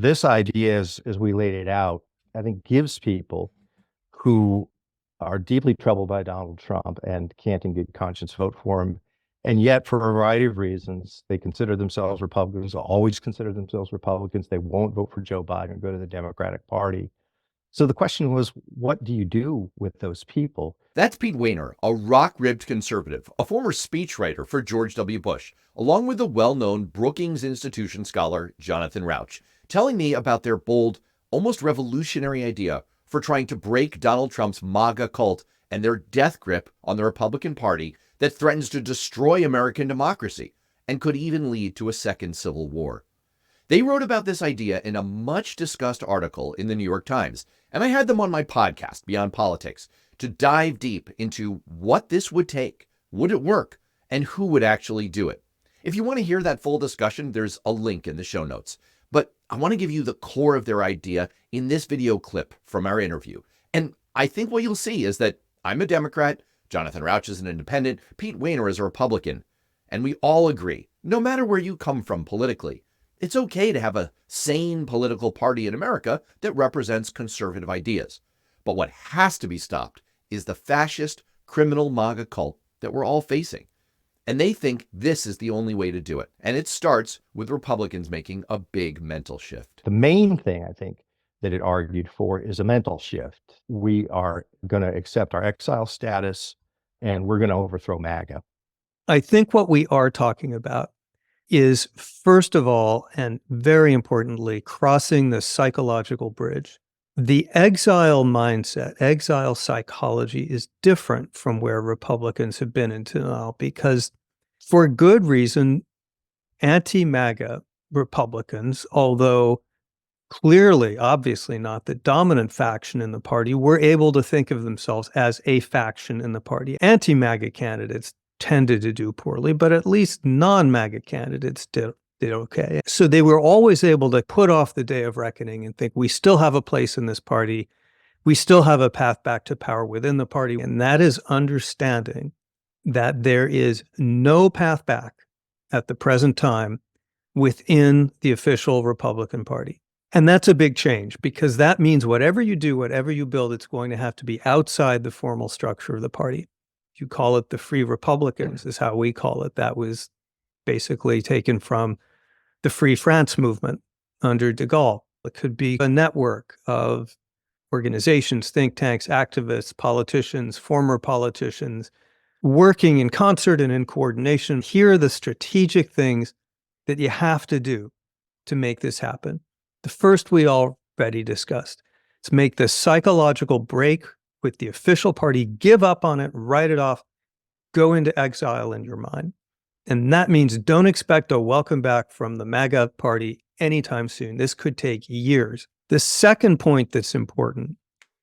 this idea, as we laid it out, I think gives people who are deeply troubled by Donald Trump and can't in good conscience vote for him, and yet for a variety of reasons, they consider themselves Republicans, always consider themselves Republicans. They won't vote for Joe Biden or go to the Democratic Party. So the question was, what do you do with those people? That's Pete Wehner, a rock-ribbed conservative, a former speechwriter for George W. Bush, along with the well-known Brookings Institution scholar Jonathan Rauch, telling me about their bold, almost revolutionary idea for trying to break Donald Trump's MAGA cult and their death grip on the Republican Party that threatens to destroy American democracy and could even lead to a second civil war. They wrote about this idea in a much-discussed article in the New York Times, and I had them on my podcast, Beyond Politics, to dive deep into what this would take, would it work, and who would actually do it. If you want to hear that full discussion, there's a link in the show notes. But I want to give you the core of their idea in this video clip from our interview. And I think what you'll see is that I'm a Democrat, Jonathan Rauch is an independent, Pete Wehner is a Republican, and we all agree, no matter where you come from politically, it's okay to have a sane political party in America that represents conservative ideas. But what has to be stopped is the fascist, criminal MAGA cult that we're all facing. And they think this is the only way to do it. And it starts with Republicans making a big mental shift. The main thing I think that it argued for is a mental shift. We are going to accept our exile status and we're going to overthrow MAGA. I think what we are talking about is, first of all, and very importantly, crossing the psychological bridge. The exile mindset, exile psychology is different from where Republicans have been until now because, for good reason, anti-MAGA Republicans, although clearly, obviously not the dominant faction in the party, were able to think of themselves as a faction in the party. Anti-MAGA candidates tended to do poorly, but at least non-MAGA candidates did okay. So they were always able to put off the day of reckoning and think, we still have a place in this party. We still have a path back to power within the party. And that is understanding that there is no path back at the present time within the official Republican Party. And that's a big change because that means whatever you do, whatever you build, it's going to have to be outside the formal structure of the party. You call it the Free Republicans is how we call it. That was basically taken from the Free France movement under de Gaulle. It could be a network of organizations, think tanks, activists, politicians, former politicians, working in concert and in coordination. Here are the strategic things that you have to do to make this happen. The first we already discussed. It's make the psychological break with the official party, give up on it, write it off, go into exile in your mind. And that means don't expect a welcome back from the MAGA party anytime soon. This could take years. The second point that's important,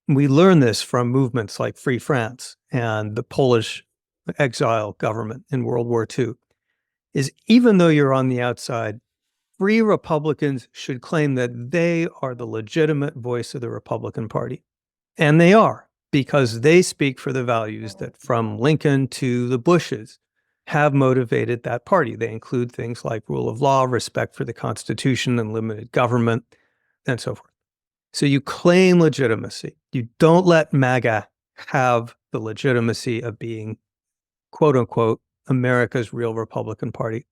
we learn this from movements like Free France and the Polish exile government in World War II, is even though you're on the outside, Free Republicans should claim that they are the legitimate voice of the Republican Party. And they are, because they speak for the values that from Lincoln to the Bushes have motivated that party. They include things like rule of law, respect for the Constitution and limited government, and so forth. So you claim legitimacy. You don't let MAGA have the legitimacy of being, quote unquote, America's real Republican Party.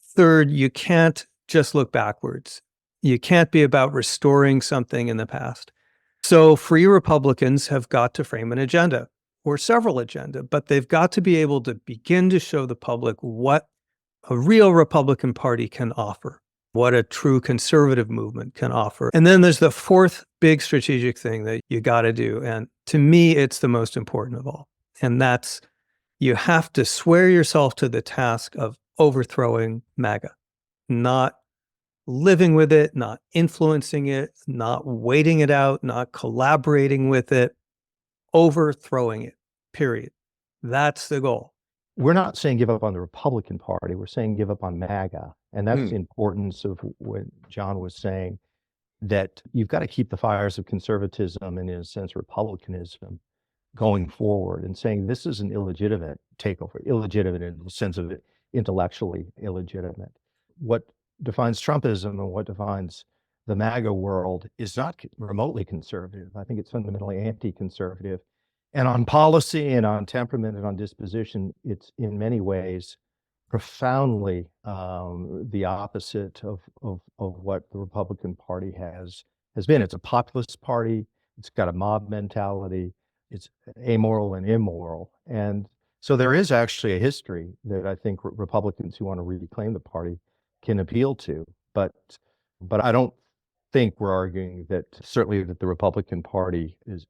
Third, you can't just look backwards. You can't be about restoring something in the past. So Free Republicans have got to frame an agenda or several agenda, but they've got to be able to begin to show the public what a real Republican Party can offer, what a true conservative movement can offer. And then there's the fourth big strategic thing that you got to do. And to me, it's the most important of all. And that's you have to swear yourself to the task of overthrowing MAGA, not living with it, not influencing it, not waiting it out, not collaborating with it, overthrowing it, period. That's the goal. We're not saying give up on the Republican Party. We're saying give up on MAGA. And that's the importance of what John was saying, that you've got to keep the fires of conservatism and, in a sense, republicanism going forward, and saying this is an illegitimate takeover, illegitimate in the sense of it, intellectually illegitimate. What defines Trumpism and what defines the MAGA world is not remotely conservative. I think it's fundamentally anti-conservative. And on policy and on temperament and on disposition, it's in many ways profoundly the opposite of what the Republican Party has been. It's a populist party. It's got a mob mentality. It's amoral and immoral. And so there is actually a history that I think Republicans who want to reclaim the party can appeal to. But I don't think we're arguing that certainly that the Republican Party is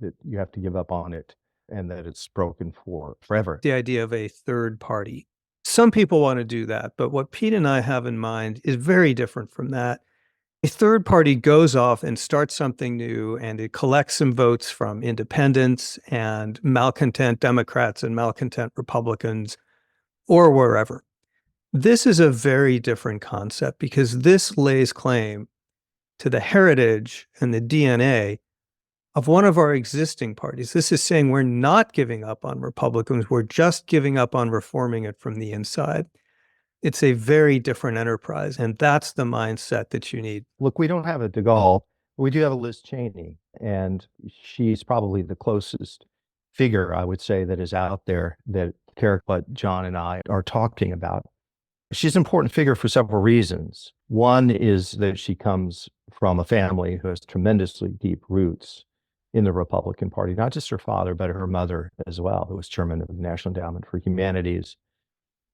that you have to give up on it and that it's broken for forever. The idea of a third party. Some people want to do that, but what Pete and I have in mind is very different from that. A third party goes off and starts something new, and it collects some votes from independents and malcontent Democrats and malcontent Republicans or wherever. This is a very different concept because this lays claim to the heritage and the DNA of one of our existing parties. This is saying we're not giving up on Republicans. We're just giving up on reforming it from the inside. It's a very different enterprise, and that's the mindset that you need. Look, we don't have a de Gaulle, but we do have a Liz Cheney, and she's probably the closest figure, I would say, that is out there that what John and I are talking about. She's an important figure for several reasons. One is that she comes from a family who has tremendously deep roots in the Republican Party, not just her father, but her mother as well, who was chairman of the National Endowment for Humanities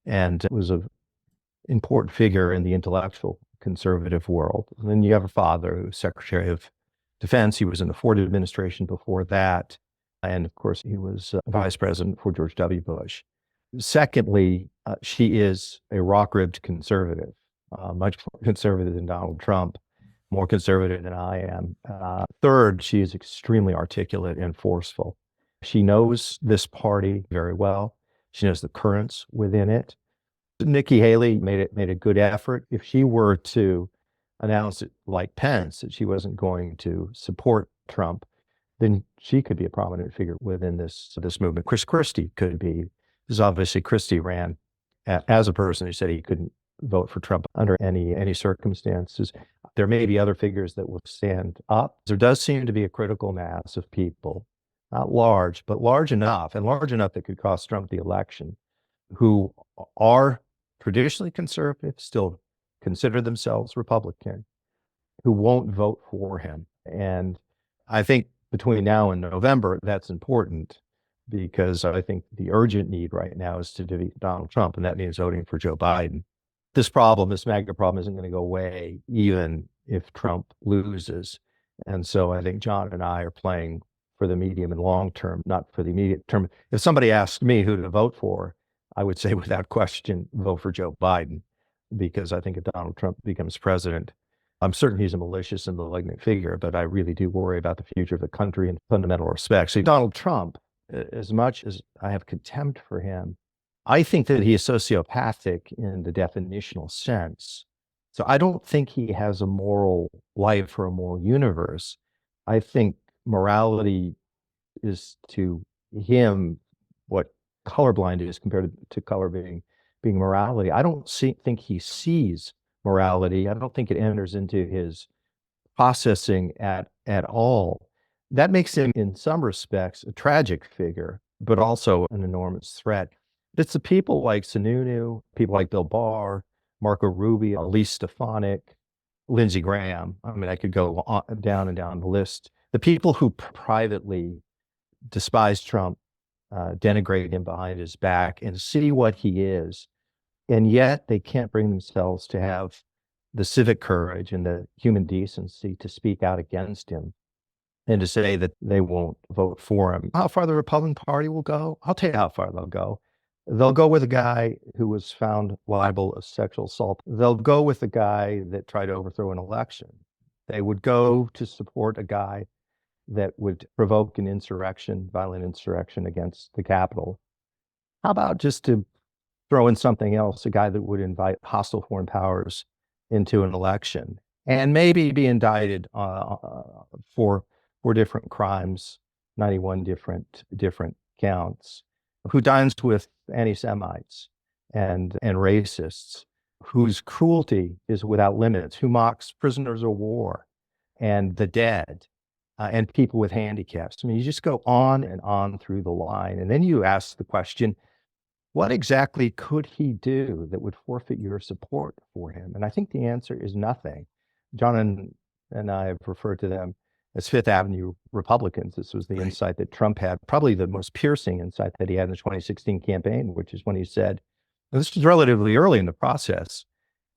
and was an important figure in the intellectual conservative world. And then you have her father, who was Secretary of Defense. He was in the Ford administration before that. And of course, he was vice president for George W. Bush. Secondly, she is a rock-ribbed conservative, much more conservative than Donald Trump, more conservative than I am. Third, she is extremely articulate and forceful. She knows this party very well. She knows the currents within it. Nikki Haley made a good effort. If she were to announce it like Pence, that she wasn't going to support Trump, then she could be a prominent figure within this movement. Chris Christie could be. Because obviously Christie ran as a person who said he couldn't vote for Trump under any circumstances. There may be other figures that will stand up. There does seem to be a critical mass of people, not large, but large enough, and large enough that could cost Trump the election, who are traditionally conservative, still consider themselves Republican, who won't vote for him. And I think between now and November, that's important, because I think the urgent need right now is to defeat Donald Trump, and that means voting for Joe Biden. This MAGA problem, isn't going to go away even if Trump loses. And so I think John and I are playing for the medium and long term, not for the immediate term. If somebody asked me who to vote for, I would say without question, vote for Joe Biden, because I think if Donald Trump becomes president, I'm certain he's a malicious and malignant figure, but I really do worry about the future of the country in fundamental respects. So Donald Trump, as much as I have contempt for him, I think that he is sociopathic in the definitional sense. So I don't think he has a moral life or a moral universe. I think morality is to him what colorblind is compared to color being morality. I don't think he sees morality. I don't think it enters into his processing at all. That makes him, in some respects, a tragic figure, but also an enormous threat. It's the people like Sununu, people like Bill Barr, Marco Rubio, Elise Stefanik, Lindsey Graham. I mean, I could go on, down and down the list. The people who privately despise Trump, denigrate him behind his back, and see what he is, and yet they can't bring themselves to have the civic courage and the human decency to speak out against him and to say that they won't vote for him. How far the Republican Party will go? I'll tell you how far they'll go. They'll go with a guy who was found liable of sexual assault. They'll go with the guy that tried to overthrow an election. They would go to support a guy that would provoke an insurrection, violent insurrection against the Capitol. How about just to throw in something else, a guy that would invite hostile foreign powers into an election and maybe be indicted for different crimes, 91 different counts, who dines with anti-Semites and racists, whose cruelty is without limits, who mocks prisoners of war and the dead and people with handicaps. I mean, you just go on and on through the line. And then you ask the question, what exactly could he do that would forfeit your support for him? And I think the answer is nothing. John and I have referred to them as Fifth Avenue Republicans. This was the insight that Trump had, probably the most piercing insight that he had in the 2016 campaign, which is when he said, this was relatively early in the process,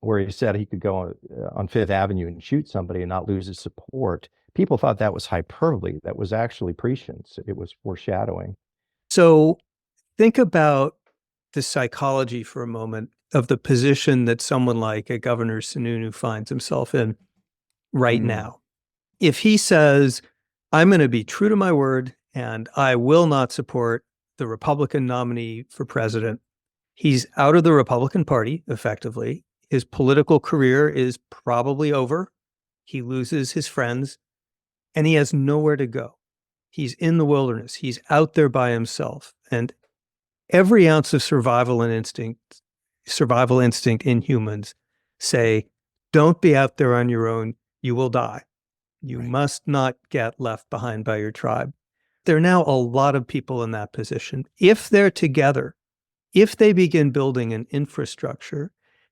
where he said he could go on Fifth Avenue and shoot somebody and not lose his support. People thought that was hyperbole. That was actually prescience. It was foreshadowing. So think about the psychology for a moment of the position that someone like a Governor Sununu finds himself in right now. If he says, I'm going to be true to my word and I will not support the Republican nominee for president, he's out of the Republican Party, effectively. His political career is probably over. He loses his friends and he has nowhere to go. He's in the wilderness. He's out there by himself. And every ounce of survival instinct in humans say, don't be out there on your own. You will die. You must not get left behind by your tribe. There are now a lot of people in that position. If they're together, if they begin building an infrastructure,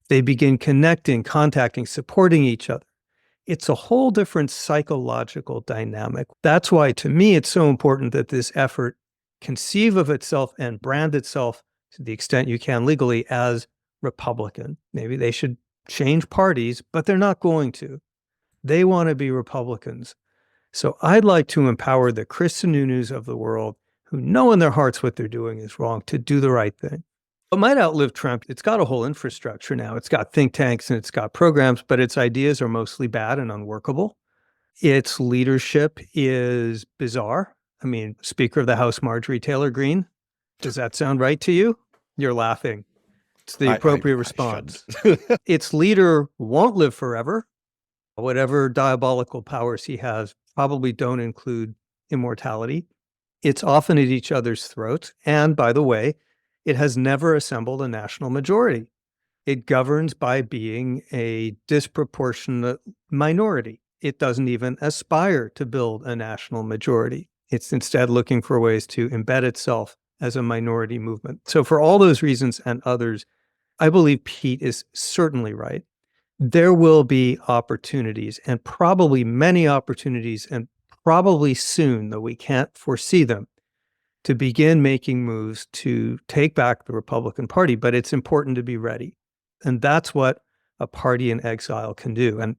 they begin connecting, contacting, supporting each other, it's a whole different psychological dynamic. That's why, to me, it's so important that this effort conceive of itself and brand itself to the extent you can legally as Republican. Maybe they should change parties, but they're not going to. They want to be Republicans. So I'd like to empower the Chris Sununus of the world who know in their hearts what they're doing is wrong to do the right thing. It might outlive Trump. It's got a whole infrastructure now. It's got think tanks and it's got programs, but its ideas are mostly bad and unworkable. Its leadership is bizarre. I mean, Speaker of the House, Marjorie Taylor Greene. Does that sound right to you? You're laughing. It's the appropriate response. Its leader won't live forever. Whatever diabolical powers he has probably don't include immortality. It's often at each other's throats. And by the way, it has never assembled a national majority. It governs by being a disproportionate minority. It doesn't even aspire to build a national majority. It's instead looking for ways to embed itself as a minority movement. So for all those reasons and others, I believe Pete is certainly right. There will be opportunities, and probably many opportunities, and probably soon, though we can't foresee them, to begin making moves to take back the Republican Party. But it's important to be ready. And that's what a party in exile can do. And